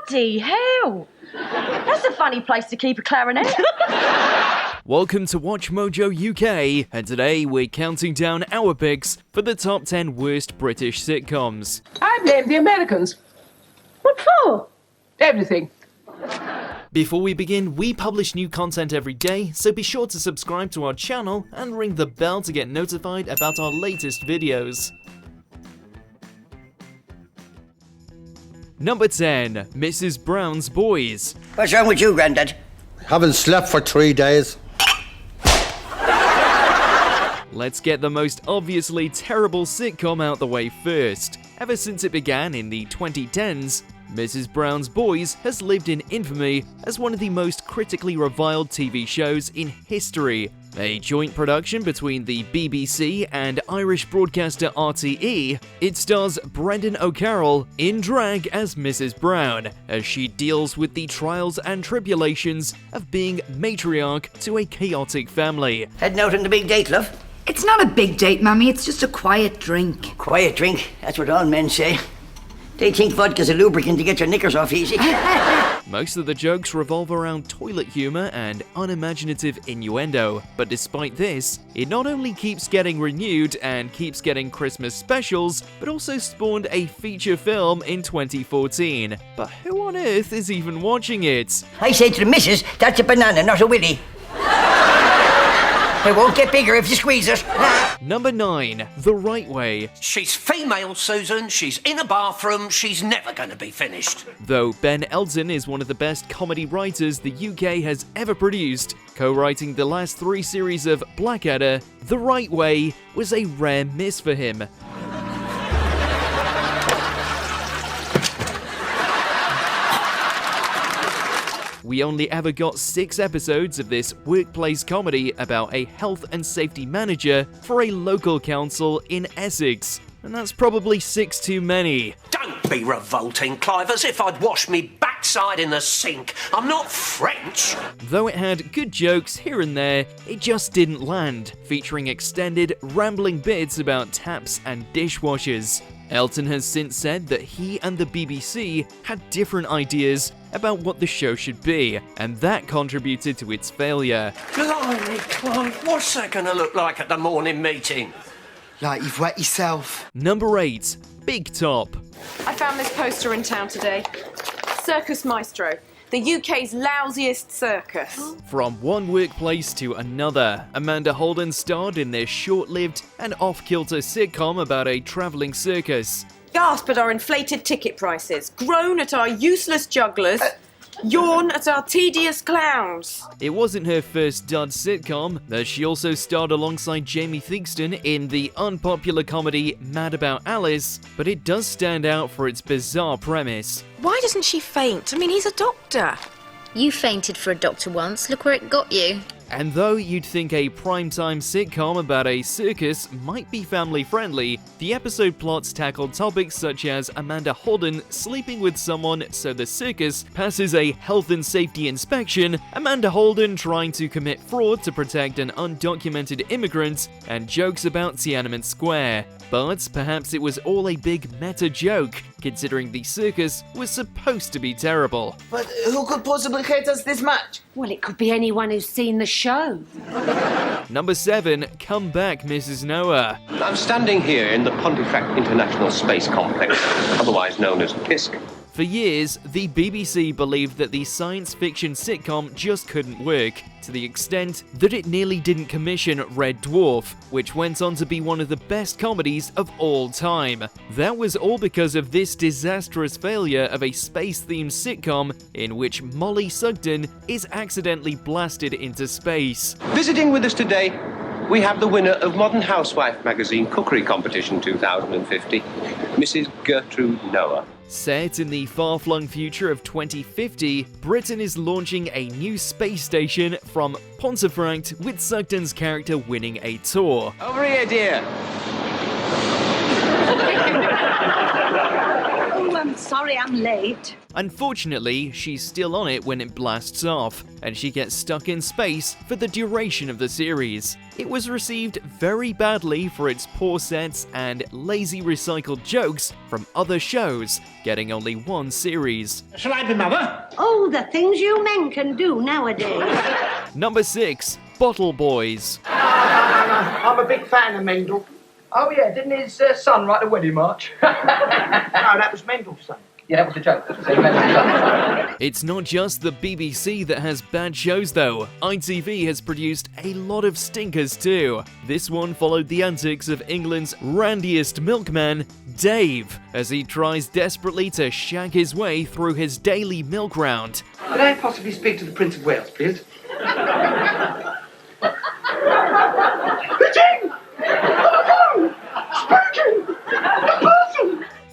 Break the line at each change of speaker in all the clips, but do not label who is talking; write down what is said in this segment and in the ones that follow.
Bloody hell! That's a funny place to keep a clarinet.
Welcome to WatchMojoUK, and today we're counting down our picks for the top 10 worst British sitcoms.
I blame the Americans.
What for?
Everything.
Before we begin, we publish new content every day, so be sure to subscribe to our channel and ring the bell to get notified about our latest videos. Number 10. Mrs. Brown's Boys.
What's wrong with you, Grandad?
Haven't slept for 3 days.
Let's get the most obviously terrible sitcom out the way first. Ever since it began in the 2010s, Mrs. Brown's Boys has lived in infamy as one of the most critically reviled TV shows in history. A joint production between the BBC and Irish broadcaster RTE, it stars Brendan O'Carroll in drag as Mrs. Brown, as she deals with the trials and tribulations of being matriarch to a chaotic family.
Heading out on the big date, love?
It's not a big date, Mummy. It's just a quiet drink.
Quiet drink? That's what all men say. They think vodka's a lubricant to get your knickers off easy.
Most of the jokes revolve around toilet humor and unimaginative innuendo, but despite this, it not only keeps getting renewed and keeps getting Christmas specials, but also spawned a feature film in 2014. But who on earth is even watching it?
I say to the missus, that's a banana, not a willy. It won't get bigger if you squeeze it.
Number 9. The Right Way.
She's female, Susan. She's in a bathroom. She's never going to be finished.
Though Ben Elton is one of the best comedy writers the UK has ever produced, co-writing the last 3 series of Blackadder, The Right Way was a rare miss for him. We only ever got 6 episodes of this workplace comedy about a health and safety manager for a local council in Essex. And that's probably 6 too many.
Don't be revolting, Clive, as if I'd wash me backside in the sink. I'm not French.
Though it had good jokes here and there, it just didn't land, featuring extended, rambling bits about taps and dishwashers. Elton has since said that he and the BBC had different ideas about what the show should be, and that contributed to its failure.
Blimey, Clive, what's that going to look like at the morning meeting?
Like you've wet yourself.
Number 8. Big Top.
I found this poster in town today. Circus Maestro, the UK's lousiest circus.
From one workplace to another, Amanda Holden starred in this short-lived and off-kilter sitcom about a travelling circus.
Gasp at our inflated ticket prices, groan at our useless jugglers, yawn at our tedious clowns.
It wasn't her first dud sitcom, as she also starred alongside Jamie Theakston in the unpopular comedy Mad About Alice, but it does stand out for its bizarre premise.
Why doesn't she faint? I mean, he's a doctor.
You fainted for a doctor once, look where it got you.
And though you'd think a primetime sitcom about a circus might be family-friendly, the episode plots tackled topics such as Amanda Holden sleeping with someone so the circus passes a health and safety inspection, Amanda Holden trying to commit fraud to protect an undocumented immigrant, and jokes about Tiananmen Square. But perhaps it was all a big meta joke, considering the circus was supposed to be terrible.
But who could possibly hate us this much?
Well, it could be anyone who's seen the show.
Number 7. Come Back, Mrs. Noah.
I'm standing here in the Pontefract International Space Complex, otherwise known as PISC.
For years, the BBC believed that the science fiction sitcom just couldn't work, to the extent that it nearly didn't commission Red Dwarf, which went on to be one of the best comedies of all time. That was all because of this disastrous failure of a space-themed sitcom in which Molly Sugden is accidentally blasted into space.
Visiting with us today, we have the winner of Modern Housewife magazine Cookery Competition 2050, Mrs. Gertrude Noah.
Set in the far-flung future of 2050, Britain is launching a new space station from Pontefract, with Sugden's character winning a tour.
Over here, dear.
Sorry I'm late.
Unfortunately, she's still on it when it blasts off, and she gets stuck in space for the duration of the series. It was received very badly for its poor sets and lazy recycled jokes from other shows, getting only one series.
Shall I be mother?
Oh, the things you men can do nowadays.
Number 6. Bottle Boys.
No. I'm a big fan of Mendel.
Oh, yeah, didn't his son write the wedding march?
No, that was Mendel's son.
Yeah, that was a joke. So you meant it.
It's not just the BBC that has bad shows though. ITV has produced a lot of stinkers too. This one followed the antics of England's randiest milkman, Dave, as he tries desperately to shag his way through his daily milk round.
Could I possibly speak to the Prince of Wales, please?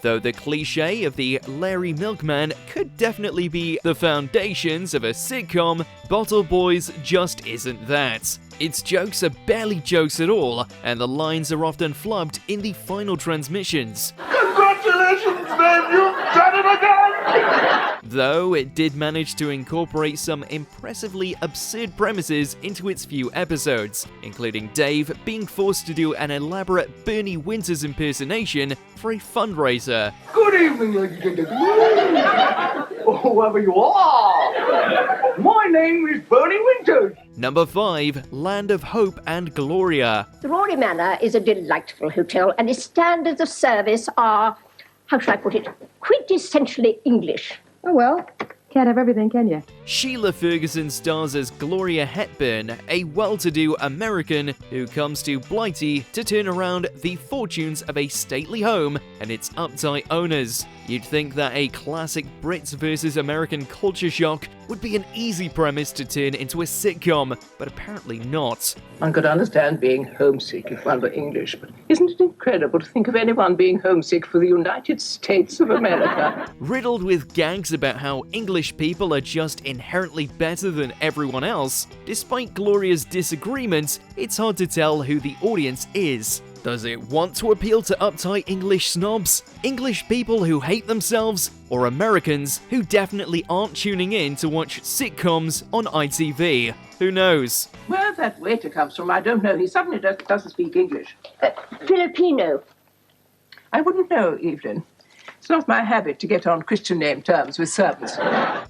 Though the cliche of the Larry Milkman could definitely be the foundations of a sitcom, Bottle Boys just isn't that. Its jokes are barely jokes at all, and the lines are often flubbed in the final transmissions.
Congratulations, man! You've done it again!
Though it did manage to incorporate some impressively absurd premises into its few episodes, including Dave being forced to do an elaborate Bernie Winters impersonation for a fundraiser.
Good evening, ladies and gentlemen. Whoever you are. My name is Bernie Winters.
Number 5. Land of Hope and Gloria.
The Rory Manor is a delightful hotel, and its standards of service are, how shall I put it, quintessentially English.
Oh well, can't have everything, can you?
Sheila Ferguson stars as Gloria Hepburn, a well-to-do American who comes to Blighty to turn around the fortunes of a stately home and its uptight owners. You'd think that a classic Brits versus American culture shock would be an easy premise to turn into a sitcom, but apparently not.
One could understand being homesick if one were English, but isn't it incredible to think of anyone being homesick for the United States of America?
Riddled with gags about how English people are just inherently better than everyone else, despite Gloria's disagreements, it's hard to tell who the audience is. Does it want to appeal to uptight English snobs, English people who hate themselves, or Americans who definitely aren't tuning in to watch sitcoms on ITV? Who knows?
Where that waiter comes from, I don't know. He suddenly doesn't speak English.
Filipino.
I wouldn't know, Evelyn. It's not my habit to get on Christian name terms with servants.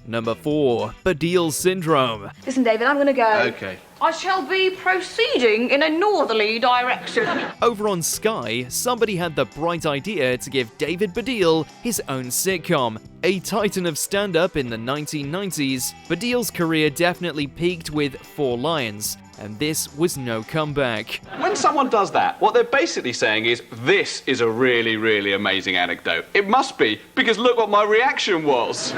Number 4. Theal Syndrome.
Listen, David, I'm gonna go.
Okay.
I shall be proceeding in a northerly direction.
Over on Sky, somebody had the bright idea to give David Baddiel his own sitcom. A titan of stand-up in the 1990s, Baddiel's career definitely peaked with 4 Lions, and this was no comeback.
When someone does that, what they're basically saying is, this is a really, really amazing anecdote. It must be, because look what my reaction was.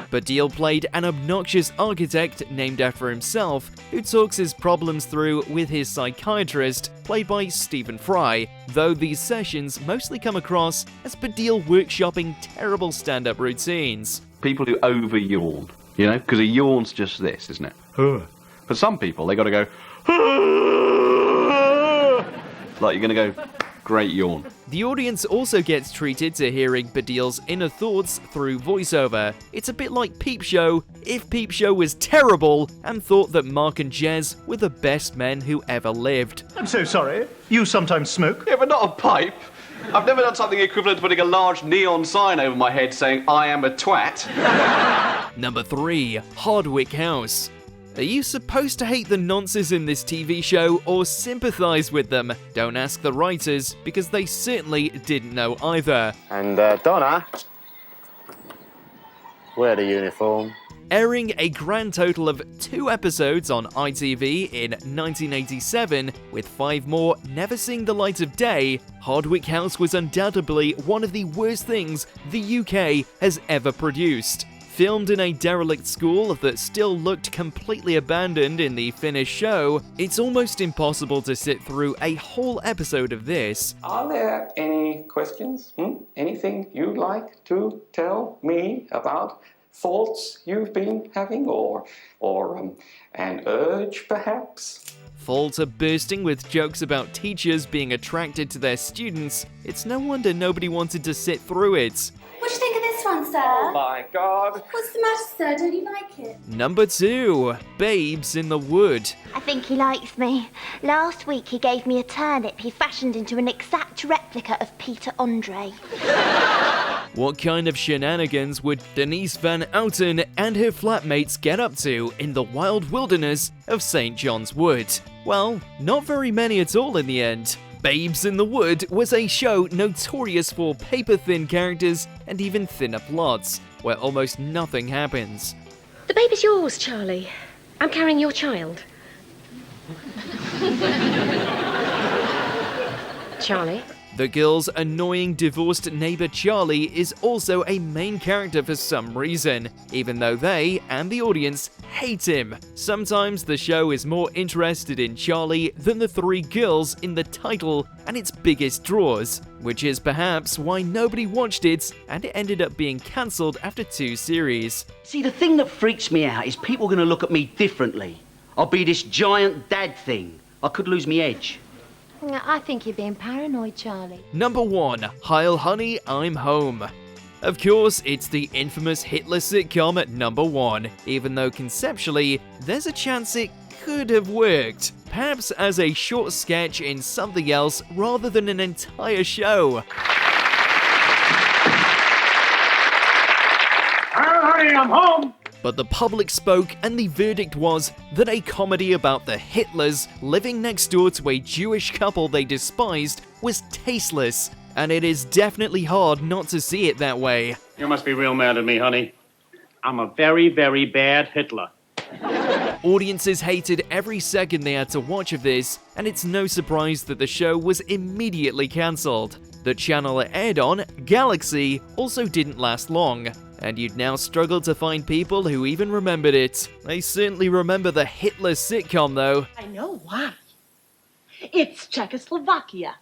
Baddiel played an obnoxious architect named after himself, who talks his problems through with his psychiatrist, played by Stephen Fry, though these sessions mostly come across as Baddiel workshopping terrible stand-up routines.
People who over-yawn, you know, because a yawn's just this, isn't it? For some people, they got to go, like you're going to go, great yawn.
The audience also gets treated to hearing Baddiel's inner thoughts through voiceover. It's a bit like Peep Show, if Peep Show was terrible and thought that Mark and Jez were the best men who ever lived.
I'm so sorry. You sometimes smoke?
Yeah, but not a pipe. I've never done something equivalent to putting a large neon sign over my head saying, I am a twat.
Number 3. Hardwick House. Are you supposed to hate the nonces in this TV show or sympathise with them? Don't ask the writers, because they certainly didn't know either.
And Donna, wear the uniform.
Airing a grand total of 2 episodes on ITV in 1987, with 5 more never seeing the light of day, Hardwick House was undoubtedly one of the worst things the UK has ever produced. Filmed in a derelict school that still looked completely abandoned in the finished show, it's almost impossible to sit through a whole episode of this.
Are there any questions? Anything you'd like to tell me about thoughts you've been having, or an urge perhaps?
Full to bursting with jokes about teachers being attracted to their students, it's no wonder nobody wanted to sit through it.
What do you think of this
sir.
Oh my God.
What's the matter, sir? Don't you like it?
Number 2. Babes in the Wood.
I think he likes me. Last week he gave me a turnip he fashioned into an exact replica of Peter Andre.
What kind of shenanigans would Denise Van Outen and her flatmates get up to in the wild wilderness of St. John's Wood? Well, not very many at all in the end. Babes in the Wood was a show notorious for paper-thin characters and even thinner plots, where almost nothing happens.
The baby's yours, Charlie. I'm carrying your child. Charlie?
The girl's annoying divorced neighbor Charlie is also a main character for some reason, even though they and the audience hate him. Sometimes the show is more interested in Charlie than the 3 girls in the title and its biggest draws, which is perhaps why nobody watched it and it ended up being cancelled after 2 series.
See, the thing that freaks me out is people going to look at me differently. I'll be this giant dad thing. I could lose me edge.
I think you're being paranoid, Charlie.
Number 1. Heil Honey, I'm Home. Of course, it's the infamous Hitler sitcom at number 1, even though conceptually, there's a chance it could have worked. Perhaps as a short sketch in something else rather than an entire show.
Heil Honey, I'm home.
But the public spoke and the verdict was that a comedy about the Hitlers living next door to a Jewish couple they despised was tasteless, and it is definitely hard not to see it that way.
You must be real mad at me, honey. I'm a very, very bad Hitler.
Audiences hated every second they had to watch of this, and it's no surprise that the show was immediately cancelled. The channel it aired on, Galaxy, also didn't last long, and you'd now struggle to find people who even remembered it. They certainly remember the Hitler sitcom though.
I know why. It's Czechoslovakia.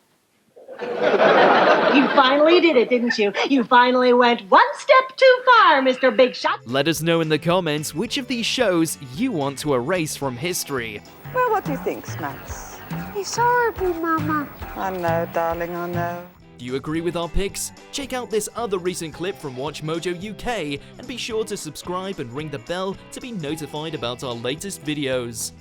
You finally did it, didn't you? You finally went one step too far, Mr. Big Shot.
Let us know in the comments which of these shows you want to erase from history.
Well, what do you think, Smax?
It's horrible, Mama.
I know, darling, I know.
Do you agree with our picks? Check out this other recent clip from WatchMojoUK and be sure to subscribe and ring the bell to be notified about our latest videos.